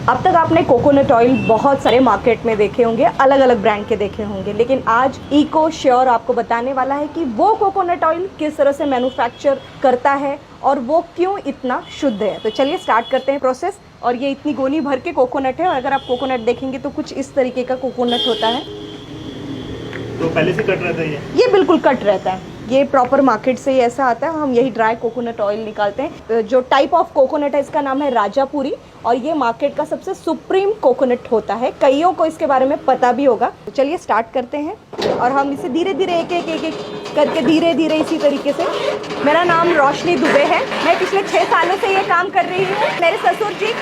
अब तक आपने कोकोनट ऑयल बहुत सारे मार्केट में देखे होंगे, अलग अलग ब्रांड के देखे होंगे, लेकिन आज इको श्योर आपको बताने वाला है कि वो कोकोनट ऑयल किस तरह से मैन्युफैक्चर करता है और वो क्यों इतना शुद्ध है। तो चलिए स्टार्ट करते हैं प्रोसेस। और ये इतनी गोनी भर के कोकोनट है, और अगर आप कोकोनट देखेंगे तो कुछ इस तरीके का कोकोनट होता है। तो पहले से कट रहता है ये बिल्कुल कट रहता है, ये प्रॉपर मार्केट से ही ऐसा आता है। हम यही ड्राई कोकोनट ऑयल निकालते हैं। जो टाइप ऑफ कोकोनट है इसका नाम है राजापुरी, और ये मार्केट का सबसे सुप्रीम कोकोनट होता है। कईयों को इसके बारे में पता भी होगा। तो चलिए स्टार्ट करते हैं, और हम इसे धीरे धीरे एक एक करके धीरे धीरे इसी तरीके से। मेरा नाम रोशनी दुबे है, मैं पिछले 6 सालों से ये काम कर रही हूँ। मेरे ससुर जी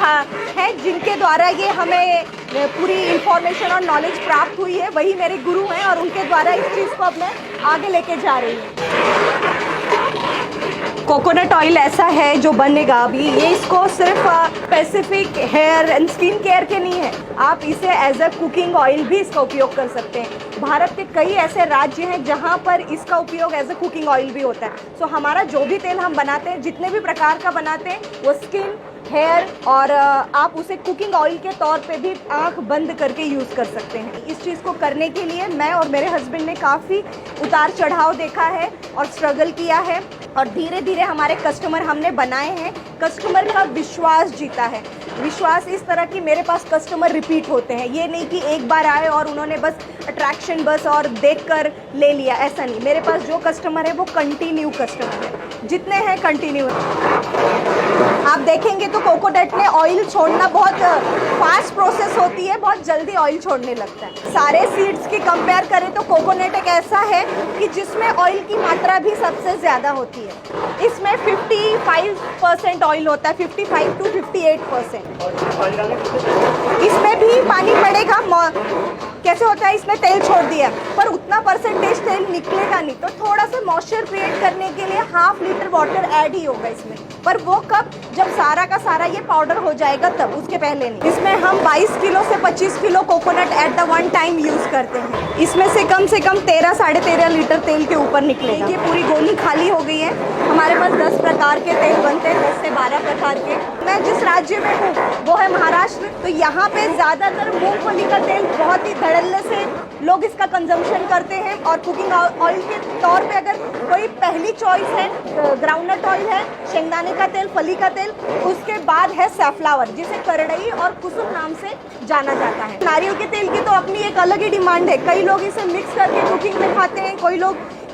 हैं जिनके द्वारा ये हमें पूरी इंफॉर्मेशन और नॉलेज प्राप्त हुई है, वही मेरे गुरु हैं, और उनके द्वारा इस चीज़ को अब मैं आगे लेके जा रही हूँ। कोकोनट ऑयल ऐसा है जो बनेगा अभी, ये इसको सिर्फ specific hair and skin care के नहीं है, आप इसे एज अ कुकिंग ऑयल भी इसका उपयोग कर सकते हैं। भारत के कई ऐसे राज्य हैं जहाँ पर इसका उपयोग एज अ कुकिंग ऑयल भी होता है। सो हमारा जो भी तेल हम बनाते हैं, जितने भी प्रकार का बनाते हैं, वो स्किन, हेयर, और आप उसे कुकिंग ऑयल के तौर पे भी आंख बंद करके यूज़ कर सकते हैं। इस चीज़ को करने के लिए मैं और मेरे हस्बैंड ने काफ़ी उतार चढ़ाव देखा है और स्ट्रगल किया है, और धीरे धीरे हमारे कस्टमर हमने बनाए हैं। कस्टमर का विश्वास जीता है। विश्वास इस तरह कि मेरे पास कस्टमर रिपीट होते हैं। ये नहीं कि एक बार आए और उन्होंने बस अट्रैक्शन बस और देखकर ले लिया, ऐसा नहीं। मेरे पास जो कस्टमर है वो कंटिन्यू कस्टमर है, जितने हैं कंटिन्यू है। आप देखेंगे तो कोकोनट में ऑयल छोड़ना बहुत फास्ट प्रोसेस होती है, बहुत जल्दी ऑयल छोड़ने लगता है। सारे सीड्स की कंपेयर करें तो कोकोनट एक ऐसा है कि जिसमें ऑयल की मात्रा भी सबसे ज़्यादा होती है। इसमें 55% ऑयल होता है, 55 to 58%। इसमें भी पानी पड़ेगा। कैसे होता है, इसमें तेल छोड़ दिया पर उतना परसेंटेज तेल निकलेगा नहीं, तो थोड़ा सा मॉइस्चर क्रिएट करने के लिए ½ लीटर वाटर ऐड ही होगा इसमें। पर वो कब, जब सारा का सारा ये पाउडर हो जाएगा तब, उसके पहले नहीं। इसमें हम 22 किलो से 25 kilo coconut at the one time use करते हैं। इसमें से कम 13 साढ़े 13 लीटर तेल के ऊपर निकलेगा। ये पूरी गोली खाली हो गई है। हमारे पास 10 प्रकार के तेल बनते हैं, 10 से 12 प्रकार के। मैं जिस राज्य में हूँ वो है महाराष्ट्र, तो यहाँ पे ज़्यादातर मूंगफली का तेल बहुत ही धड़ल्ले से लोग इसका कंजम्पशन करते हैं। और कुकिंग ऑयल के तौर पे अगर कोई पहली चॉइस है, ग्राउंडनट ऑयल है, शेंगदाने का तेल, फली का तेल, उसके बाद है सैफ्लावर, जिसे करड़ई और कुसुम नाम से जाना जाता है। नारियल के तेल की तो अपनी एक अलग ही डिमांड है। कई लोग इसे मिक्स करके कुकिंग में खाते हैं,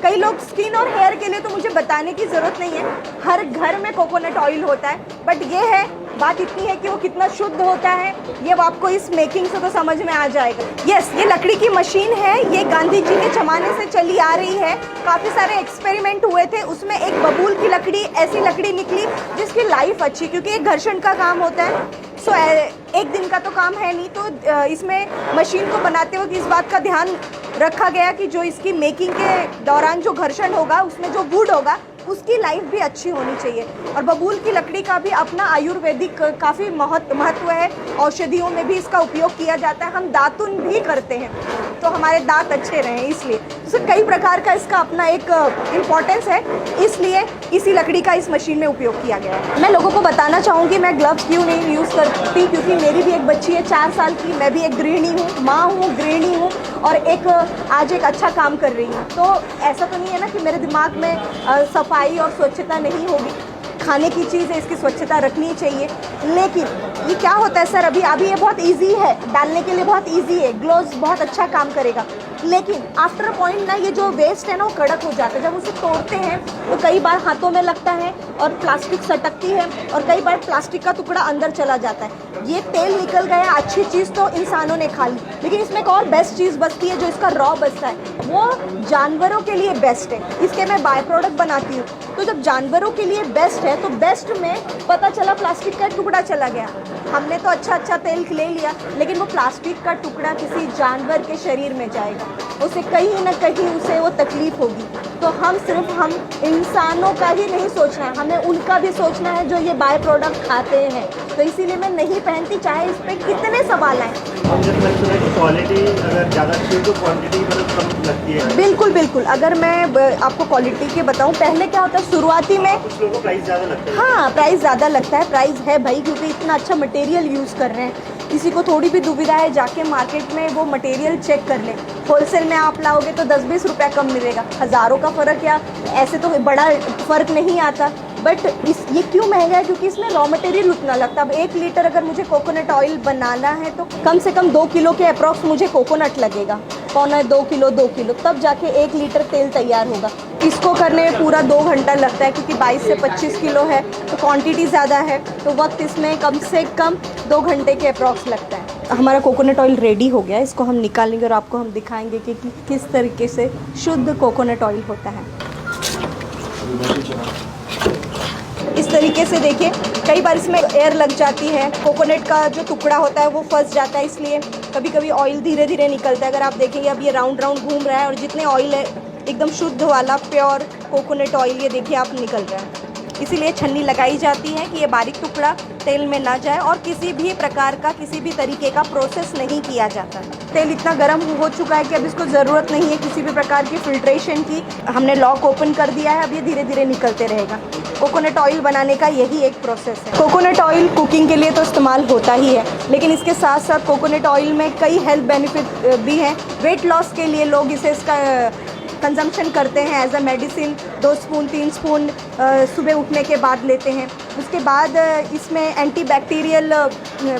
कई लोग स्किन और हेयर के लिए तो मुझे बताने की ज़रूरत नहीं है, हर घर में कोकोनट ऑयल होता है। बट ये है, बात इतनी है कि वो कितना शुद्ध होता है ये वो आपको इस मेकिंग से तो समझ में आ जाएगा। यस, ये लकड़ी की मशीन है, ये गांधी जी के ज़माने से चली आ रही है। काफ़ी सारे एक्सपेरिमेंट हुए थे, उसमें एक बबूल की लकड़ी, ऐसी लकड़ी निकली जिसकी लाइफ अच्छी, क्योंकि एक घर्षण का काम होता है। सो एक दिन का तो काम है नहीं, तो इसमें मशीन को बनाते वक्त इस बात का ध्यान रखा गया कि जो इसकी मेकिंग के दौरान जो घर्षण होगा, उसमें जो वुड होगा, उसकी लाइफ भी अच्छी होनी चाहिए। और बबूल की लकड़ी का भी अपना आयुर्वेदिक काफ़ी महत्व है, औषधियों में भी इसका उपयोग किया जाता है। हम दातुन भी करते हैं तो हमारे दांत अच्छे रहें, इसलिए तो कई प्रकार का इसका अपना एक इम्पोर्टेंस है, इसलिए इसी लकड़ी का इस मशीन में उपयोग किया गया है। मैं लोगों को बताना चाहूँगी मैं ग्लव्स क्यों नहीं यूज़ करती, क्योंकि मेरी भी एक बच्ची है 4 साल की, मैं भी एक गृहिणी हूँ, माँ हूँ, गृहिणी हूँ, और आज एक अच्छा काम कर रही हूँ। तो ऐसा तो नहीं है ना कि मेरे दिमाग में सफाई और स्वच्छता नहीं होगी। खाने की चीज़ है, इसकी स्वच्छता रखनी चाहिए। लेकिन ये क्या होता है सर, अभी ये बहुत इजी है, डालने के लिए बहुत इजी है, ग्लोव्स बहुत अच्छा काम करेगा, लेकिन आफ्टर अ पॉइंट ना ये जो वेस्ट है ना वो कड़क हो जाता है। जब उसे तोड़ते हैं तो कई बार हाथों में लगता है और प्लास्टिक सटकती है, और कई बार प्लास्टिक का टुकड़ा अंदर चला जाता है। ये तेल निकल गया, अच्छी चीज़ तो इंसानों ने खा ली, लेकिन इसमें एक और बेस्ट चीज़ बचती है, जो इसका रॉ बचता है, वो जानवरों के लिए बेस्ट है। इसके मैं बाय प्रोडक्ट बनाती हूँ, तो जब जानवरों के लिए बेस्ट है तो बेस्ट में पता चला प्लास्टिक का टुकड़ा चला गया। हमने तो अच्छा तेल ले लिया, लेकिन वो प्लास्टिक का टुकड़ा किसी जानवर के शरीर में जाएगा, उसे कहीं ना कहीं उसे वो तकलीफ होगी। तो हम सिर्फ हम इंसानों का ही नहीं सोचना है, हमें उनका भी सोचना है जो ये बाय प्रोडक्ट खाते हैं। तो इसीलिए मैं नहीं पहनती, चाहे इस पर कितने सवाल आए। जब मैंने सुना कि क्वालिटी अगर ज़्यादा अच्छी हो तो क्वांटिटी मतलब कम लगती है। बिल्कुल बिल्कुल, अगर मैं आपको क्वालिटी के बताऊं, पहले क्या होता है शुरुआती में, कुछ लोगों को प्राइस ज़्यादा लगता है। हाँ प्राइस ज़्यादा लगता है, प्राइस है भाई, क्योंकि इतना अच्छा मटेरियल यूज़ कर रहे हैं। किसी को थोड़ी भी दुविधा है, जाके मार्केट में वो मटेरियल चेक कर लें। होलसेल में आप लाओगे तो 10-20 रुपये कम मिलेगा, हज़ारों का फ़र्क, या ऐसे तो बड़ा फ़र्क नहीं आता। बट ये क्यों महंगा है? क्योंकि इसमें रॉ मटेरियल उतना लगता है। अब 1 लीटर अगर मुझे कोकोनट ऑयल बनाना है तो कम से कम 2 किलो के अप्रॉक्स मुझे कोकोनट लगेगा, 2 किलो, तब जाके 1 लीटर तेल तैयार होगा। इसको करने में पूरा 2 घंटा लगता है, क्योंकि 22 से 25 किलो है तो क्वांटिटी ज़्यादा है, तो वक्त इसमें कम से कम 2 घंटे के अप्रॉक्स लगता है। हमारा कोकोनट ऑयल रेडी हो गया, इसको हम निकालेंगे और आपको हम दिखाएंगे कि किस तरीके से शुद्ध कोकोनट ऑयल होता है। इस तरीके से देखिए, कई बार इसमें एयर लग जाती है, कोकोनट का जो टुकड़ा होता है वो फंस जाता है, इसलिए कभी कभी ऑयल धीरे धीरे निकलता है। अगर आप देखेंगे अब ये राउंड राउंड घूम रहा है, और जितने ऑयल है एकदम शुद्ध वाला प्योर कोकोनट ऑयल, ये देखिए आप निकल रहा है। इसीलिए छन्नी लगाई जाती है कि ये बारीक टुकड़ा तेल में ना जाए, और किसी भी प्रकार का, किसी भी तरीके का प्रोसेस नहीं किया जाता। तेल इतना गर्म हो चुका है कि अब इसको ज़रूरत नहीं है किसी भी प्रकार की फिल्ट्रेशन की। हमने लॉक ओपन कर दिया है, अब ये धीरे धीरे निकलते रहेगा। कोकोनट ऑयल बनाने का यही एक प्रोसेस है। कोकोनट ऑयल कुकिंग के लिए तो इस्तेमाल होता ही है, लेकिन इसके साथ साथ कोकोनट ऑयल में कई हेल्थ बेनिफिट भी हैं। वेट लॉस के लिए लोग इसका कंजम्पशन करते हैं as a medicine. 2 spoon 3 spoon सुबह उठने के बाद लेते हैं। उसके बाद इसमें एंटी बैक्टीरियल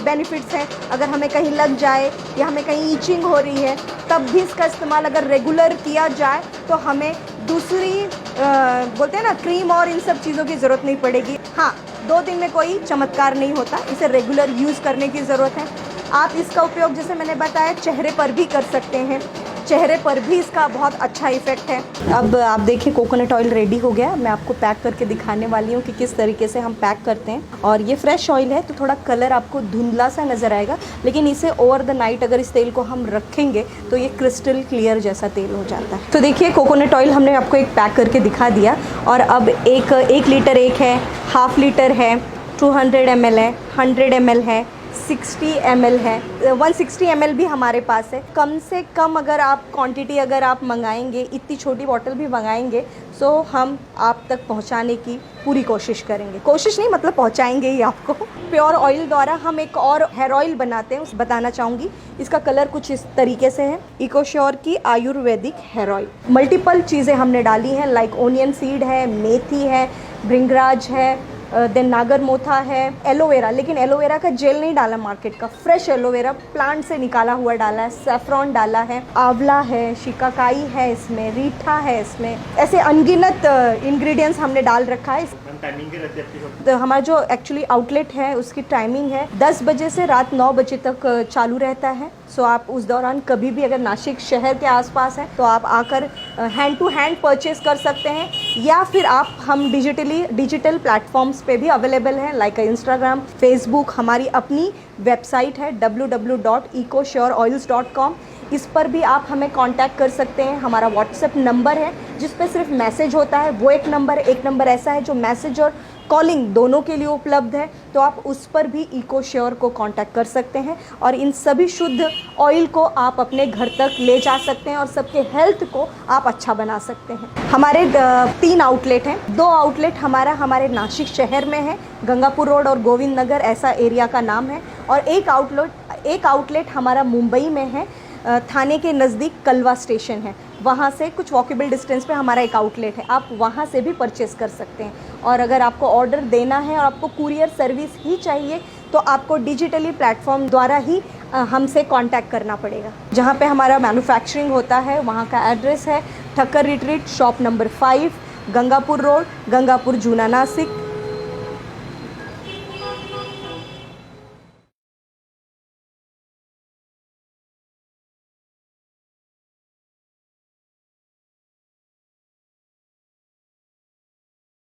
बेनिफिट्स हैं। अगर हमें कहीं लग जाए या हमें कहीं ईचिंग हो रही है, तब भी इसका इस्तेमाल अगर रेगुलर किया जाए तो हमें दूसरी बोलते हैं ना क्रीम और इन सब चीज़ों की ज़रूरत नहीं पड़ेगी। हाँ, 2 दिन में कोई चमत्कार नहीं होता, इसे रेगुलर यूज़ करने की ज़रूरत है। आप इसका उपयोग, जैसे मैंने बताया, चेहरे पर भी कर सकते हैं, चेहरे पर भी इसका बहुत अच्छा इफ़ेक्ट है। अब आप देखिए कोकोनट ऑयल रेडी हो गया। मैं आपको पैक करके दिखाने वाली हूँ कि किस तरीके से हम पैक करते हैं। और ये फ्रेश ऑयल है तो थोड़ा कलर आपको धुंधला सा नज़र आएगा, लेकिन इसे ओवर द नाइट अगर इस तेल को हम रखेंगे तो ये क्रिस्टल क्लियर जैसा तेल हो जाता है। तो देखिए कोकोनट ऑयल हमने आपको एक पैक करके दिखा दिया। और अब 1 लीटर एक है, हाफ लीटर है, 200 ml है, 100 ml है, 60 ml है, 160 ml भी हमारे पास है। कम से कम अगर आप क्वांटिटी अगर आप मंगाएंगे, इतनी छोटी बॉटल भी मंगाएंगे, तो हम आप तक पहुंचाने की पूरी कोशिश करेंगे। कोशिश नहीं, मतलब पहुंचाएंगे ही आपको। प्योर ऑयल द्वारा हम एक और हेयर ऑयल बनाते हैं, उस बताना चाहूँगी। इसका कलर कुछ इस तरीके से है। इकोश्योर की आयुर्वेदिक हेयर ऑयल। मल्टीपल चीज़ें हमने डाली हैं, लाइक ओनियन सीड है, मेथी है, भृंगराज है, देन नागरमोथा है, एलोवेरा, लेकिन एलोवेरा का जेल नहीं डाला मार्केट का, फ्रेश एलोवेरा प्लांट से निकाला हुआ डाला है, सैफरॉन डाला है, आंवला है, शिकाकाई है, इसमें रीठा है, इसमें ऐसे अनगिनत इंग्रेडिएंट्स हमने डाल रखा है। टाइमिंग के रहते हैं तो हमारा जो एक्चुअली आउटलेट है उसकी टाइमिंग है 10 बजे से रात 9 बजे तक चालू रहता है। सो आप उस दौरान कभी भी अगर नासिक शहर के आसपास हैं तो आप आकर हैंड टू हैंड परचेस कर सकते हैं, या फिर आप हम डिजिटल प्लेटफॉर्म्स पे भी अवेलेबल हैं, लाइक इंस्टाग्राम, फेसबुक। हमारी अपनी वेबसाइट है www.ecossureoils.com। इस पर भी आप हमें कांटेक्ट कर सकते हैं। हमारा व्हाट्सएप नंबर है जिस पे सिर्फ मैसेज होता है, वो एक नंबर ऐसा है जो मैसेज और कॉलिंग दोनों के लिए उपलब्ध है, तो आप उस पर भी इकोश्योर को कांटेक्ट कर सकते हैं और इन सभी शुद्ध ऑयल को आप अपने घर तक ले जा सकते हैं और सबके हेल्थ को आप अच्छा बना सकते हैं। हमारे 3 आउटलेट हैं। 2 आउटलेट हमारे नासिक शहर में है, गंगापुर रोड और गोविंद नगर ऐसा एरिया का नाम है, और एक आउटलेट हमारा मुंबई में है, थाने के नज़दीक कलवा स्टेशन है, वहाँ से कुछ वॉकेबल डिस्टेंस पे हमारा एक आउटलेट है, आप वहाँ से भी परचेस कर सकते हैं। और अगर आपको ऑर्डर देना है और आपको कुरियर सर्विस ही चाहिए तो आपको डिजिटली प्लेटफॉर्म द्वारा ही हमसे कांटेक्ट करना पड़ेगा। जहाँ पे हमारा मैन्युफैक्चरिंग होता है वहाँ का एड्रेस है Thakkar retreat, shop number 5, Gangapur road, Gangapur जूना नासिक,